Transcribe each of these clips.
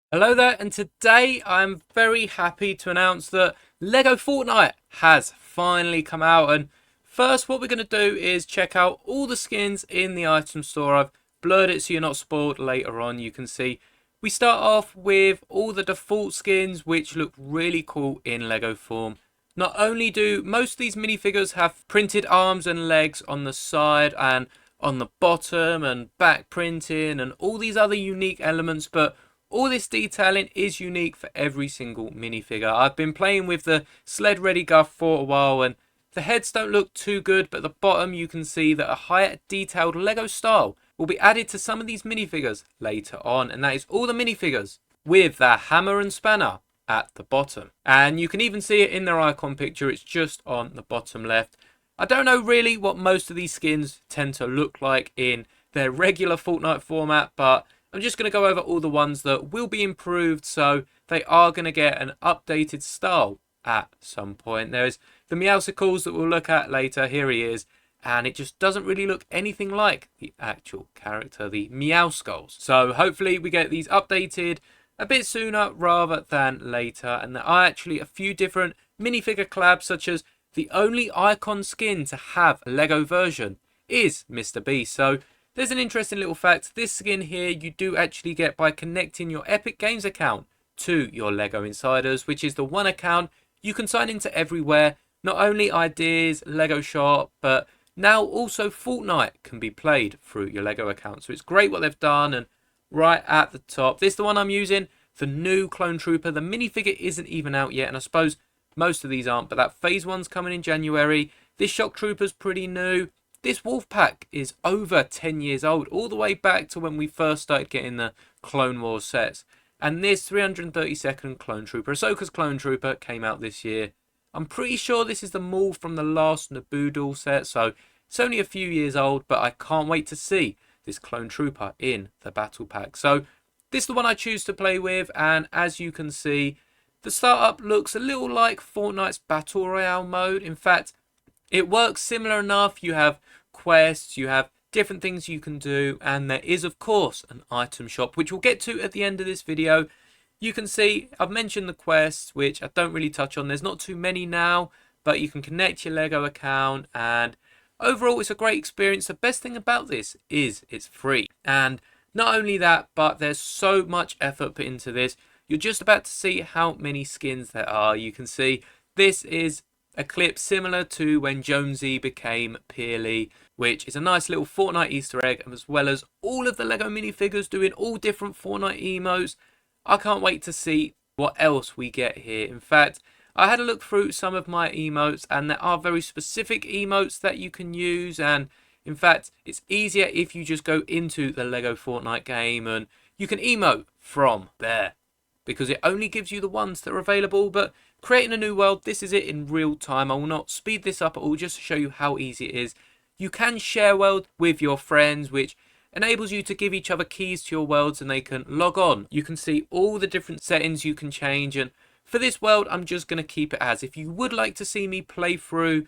Hello there, and today I'm very happy to announce that Lego Fortnite has finally come out. And first, what we're going to do is check out all the skins in the item store. I've blurred it so you're not spoiled later on. You can see we start off with all the default skins, which look really cool in Lego form. Not only do most of these minifigures have printed arms and legs on the side and on the bottom and back printing and all these other unique elements, but all this detailing is unique for every single minifigure. I've been playing with the Sled Ready Guff for a while, and the heads don't look too good, but at the bottom you can see that a higher detailed Lego style will be added to some of these minifigures later on, and that is all the minifigures with their hammer and spanner at the bottom. And you can even see it in their icon picture, it's just on the bottom left. I don't know really what most of these skins tend to look like in their regular Fortnite format, but I'm just going to go over all the ones that will be improved, so they are going to get an updated style at some point. There's the Meowsicles that we'll look at later. Here he is. And it just doesn't really look anything like the actual character, the Meowskulls. So hopefully we get these updated a bit sooner rather than later. And there are actually a few different minifigure collabs, such as the only icon skin to have a Lego version is Mr. Beast. So there's an interesting little fact. This skin here you do actually get by connecting your Epic Games account to your Lego Insiders, which is the one account you can sign into everywhere. Not only Ideas, Lego Shop, but now also Fortnite can be played through your Lego account. So it's great what they've done. And right at the top, this is the one I'm using, the new Clone Trooper. The minifigure isn't even out yet, and I suppose most of these aren't, but that phase one's coming in January. This Shock Trooper's pretty new. This wolf pack is over 10 years old, all the way back to when we first started getting the Clone Wars sets. And this 332nd Clone Trooper, Ahsoka's Clone Trooper, came out this year. I'm pretty sure this is the Maul from the last Naboo duel set, so it's only a few years old, but I can't wait to see this Clone Trooper in the battle pack. So this is the one I choose to play with, and as you can see, the startup looks a little like Fortnite's Battle Royale mode. In fact, it works similar enough. You have quests, you have different things you can do, and there is of course an item shop, which we'll get to at the end of this video. You can see I've mentioned the quests, which I don't really touch on. There's not too many now, but you can connect your Lego account, and overall it's a great experience. The best thing about this is it's free, and not only that, but there's so much effort put into this. You're just about to see how many skins there are. You can see this is a clip similar to when Jonesy became Peely, which is a nice little Fortnite Easter egg, as well as all of the Lego minifigures doing all different Fortnite emotes. I can't wait to see what else we get here. In fact, I had a look through some of my emotes, and there are very specific emotes that you can use, and in fact, it's easier if you just go into the Lego Fortnite game and you can emote from there, because it only gives you the ones that are available. But creating a new world, this is it in real time. I will not speed this up at all, just to show you how easy it is. You can share world with your friends, which enables you to give each other keys to your worlds and they can log on. You can see all the different settings you can change, and for this world I'm just going to keep it as. If you would like to see me play through,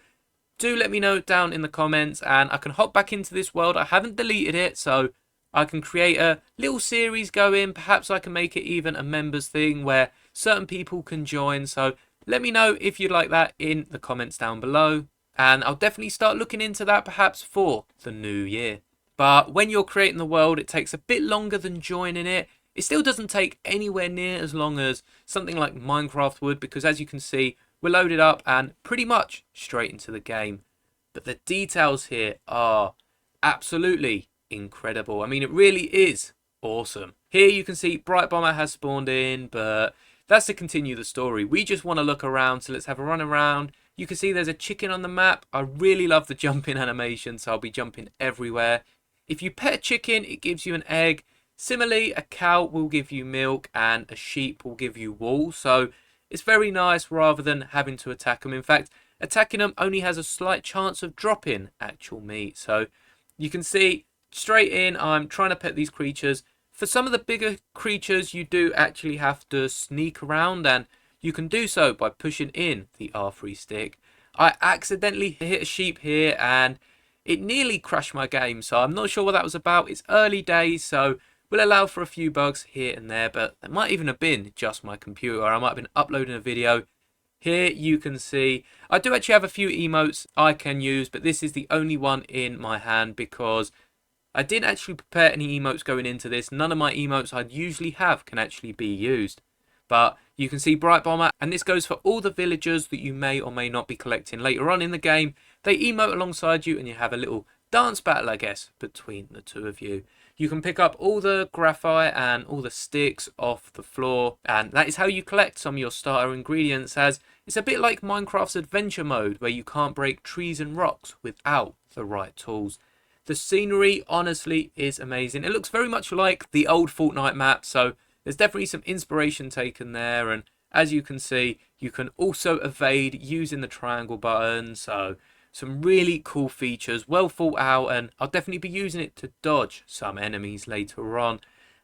do let me know down in the comments and I can hop back into this world. I haven't deleted it, so I can create a little series going. Perhaps I can make it even a members thing where certain people can join. So let me know if you'd like that in the comments down below, and I'll definitely start looking into that perhaps for the new year. But when you're creating the world, it takes a bit longer than joining it. It still doesn't take anywhere near as long as something like Minecraft would, because as you can see, we're loaded up and pretty much straight into the game. But the details here are absolutely incredible. I mean, it really is awesome. Here you can see Bright Bomber has spawned in, but that's to continue the story. We just want to look around, so let's have a run around. You can see there's a chicken on the map. I really love the jumping animation, so I'll be jumping everywhere. If you pet a chicken, it gives you an egg. Similarly, a cow will give you milk and a sheep will give you wool. So it's very nice rather than having to attack them. In fact, attacking them only has a slight chance of dropping actual meat. So you can see straight in, I'm trying to pet these creatures. For some of the bigger creatures, you do actually have to sneak around, and you can do so by pushing in the R3 stick. I accidentally hit a sheep here and it nearly crashed my game, so I'm not sure what that was about. It's early days, so will allow for a few bugs here and there, but it might even have been just my computer. I might have been uploading a video. Here you can see I do actually have a few emotes I can use, but this is the only one in my hand because I didn't actually prepare any emotes going into this. None of my emotes I'd usually have can actually be used. But you can see Bright Bomber, and this goes for all the villagers that you may or may not be collecting later on in the game. They emote alongside you and you have a little dance battle, I guess, between the two of you. You can pick up all the graphite and all the sticks off the floor, and that is how you collect some of your starter ingredients, as it's a bit like Minecraft's adventure mode where you can't break trees and rocks without the right tools. The scenery, honestly, is amazing. It looks very much like the old Fortnite map, so there's definitely some inspiration taken there. And as you can see, you can also evade using the triangle button. So some really cool features, well thought out, and I'll definitely be using it to dodge some enemies later on.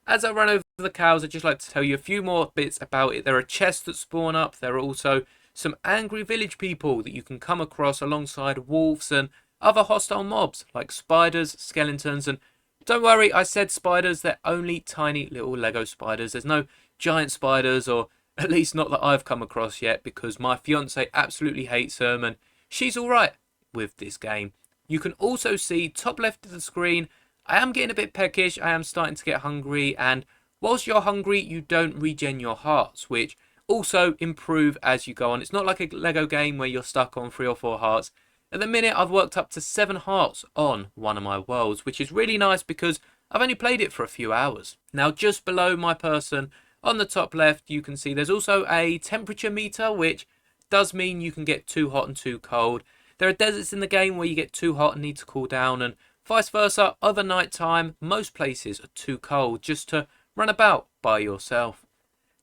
As I run over the cows, I'd just like to tell you a few more bits about it. There are chests that spawn up. There are also some angry village people that you can come across alongside wolves and other hostile mobs like spiders, skeletons, and don't worry, I said spiders, they're only tiny little Lego spiders. There's no giant spiders, or at least not that I've come across yet, because my fiance absolutely hates them and she's alright with this game. You can also see top left of the screen, I am getting a bit peckish, I am starting to get hungry, and whilst you're hungry you don't regen your hearts, which also improve as you go on. It's not like a Lego game where you're stuck on 3 or 4 hearts. At the minute, I've worked up to 7 hearts on one of my worlds, which is really nice because I've only played it for a few hours. Now, just below my person, on the top left, you can see there's also a temperature meter, which does mean you can get too hot and too cold. There are deserts in the game where you get too hot and need to cool down, and vice versa. Over night time, most places are too cold just to run about by yourself.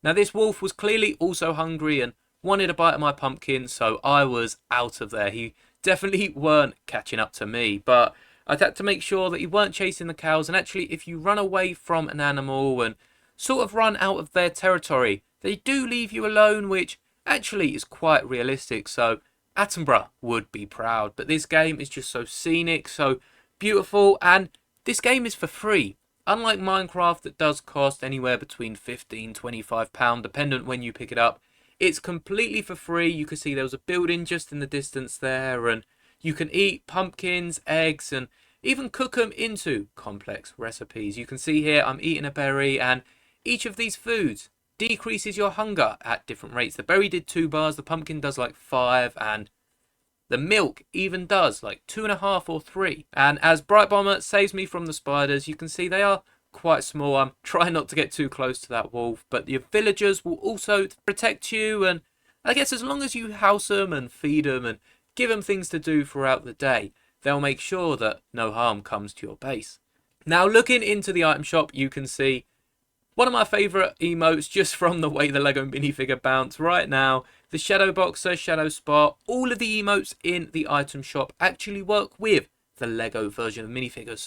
Now, this wolf was clearly also hungry and wanted a bite of my pumpkin, so I was out of there. He definitely weren't catching up to me, but I had to make sure that you weren't chasing the cows. And actually, if you run away from an animal and sort of run out of their territory, they do leave you alone, which actually is quite realistic. So Attenborough would be proud. But this game is just so scenic, so beautiful, and this game is for free. Unlike Minecraft, that does cost anywhere between £15–25, dependent when you pick it up. It's completely for free. You can see there was a building just in the distance there, and you can eat pumpkins, eggs, and even cook them into complex recipes. You can see here I'm eating a berry, and each of these foods decreases your hunger at different rates. The berry did 2 bars, the pumpkin does like 5, and the milk even does like 2.5 or 3. And as Bright Bomber saves me from the spiders, you can see they are quite small. I'm trying not to get too close to that wolf, but the villagers will also protect you, and I guess as long as you house them and feed them and give them things to do throughout the day, they'll make sure that no harm comes to your base. Now, looking into the item shop, you can see one of my favourite emotes just from the way the Lego minifigure bounce right now. The Shadow Boxer, Shadow Spot, all of the emotes in the item shop actually work with the Lego version of minifigures.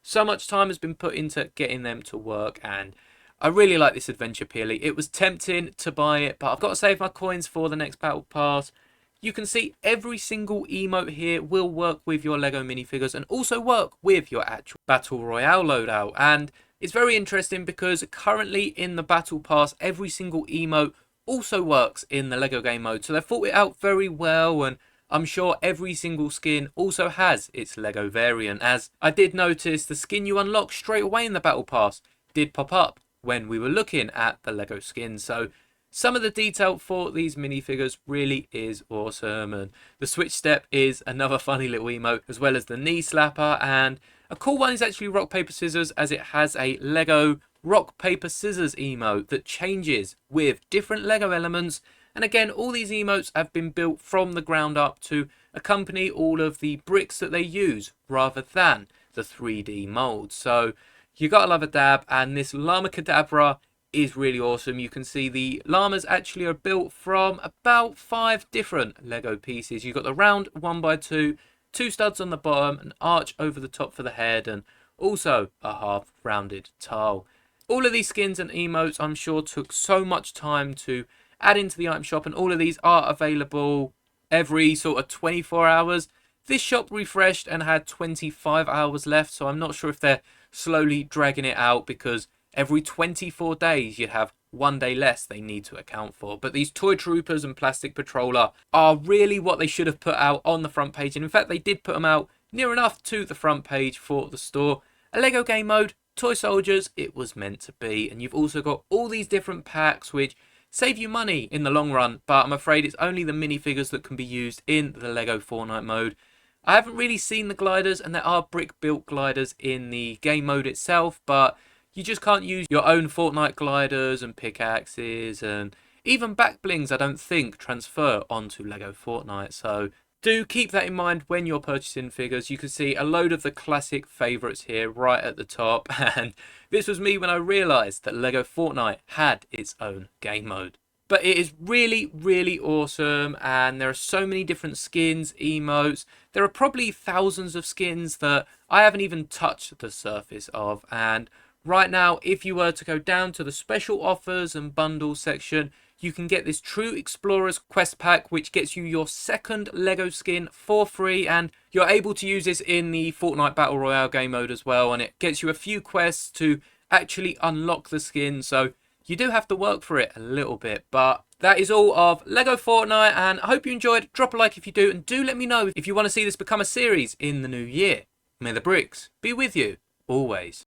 So much time has been put into getting them to work, and I really like this adventure Peely. It was tempting to buy it, but I've got to save my coins for the next battle pass. You can see every single emote here will work with your Lego minifigures and also work with your actual Battle Royale loadout. And it's very interesting because currently in the battle pass, every single emote also works in the Lego game mode. So they've thought it out very well, and I'm sure every single skin also has its Lego variant, as I did notice the skin you unlock straight away in the battle pass did pop up when we were looking at the Lego skins. So some of the detail for these minifigures really is awesome, and the switch step is another funny little emote, as well as the knee slapper, and a cool one is actually rock paper scissors, as it has a Lego rock paper scissors emote that changes with different Lego elements. And again, all these emotes have been built from the ground up to accompany all of the bricks that they use rather than the 3D molds. So you gotta love a dab, and this Llama Cadabra is really awesome. You can see the llamas actually are built from about 5 different Lego pieces. You've got the round 1x2, 2 studs on the bottom, an arch over the top for the head, and also a half rounded tile. All of these skins and emotes I'm sure took so much time to add into the item shop, and all of these are available every sort of 24 hours. This shop refreshed and had 25 hours left, so I'm not sure if they're slowly dragging it out because every 24 days you'd have 1 day less they need to account for. But these Toy Troopers and Plastic Patroller are really what they should have put out on the front page. And in fact, they did put them out near enough to the front page for the store. A Lego game mode, Toy Soldiers, it was meant to be. And you've also got all these different packs which save you money in the long run, but I'm afraid it's only the minifigures that can be used in the Lego Fortnite mode. I haven't really seen the gliders, and there are brick-built gliders in the game mode itself, but you just can't use your own Fortnite gliders and pickaxes, and even back blings I don't think transfer onto Lego Fortnite, so do keep that in mind when you're purchasing figures. You can see a load of the classic favourites here right at the top, and this was me when I realised that Lego Fortnite had its own game mode. But it is really, really awesome, and there are so many different skins, emotes. There are probably thousands of skins that I haven't even touched the surface of, and right now, if you were to go down to the special offers and bundles section, you can get this True Explorers quest pack, which gets you your second Lego skin for free, and you're able to use this in the Fortnite Battle Royale game mode as well, and it gets you a few quests to actually unlock the skin, so you do have to work for it a little bit. But that is all of Lego Fortnite, and I hope you enjoyed. Drop a like if you do, and do let me know if you want to see this become a series in the new year. May the bricks be with you always.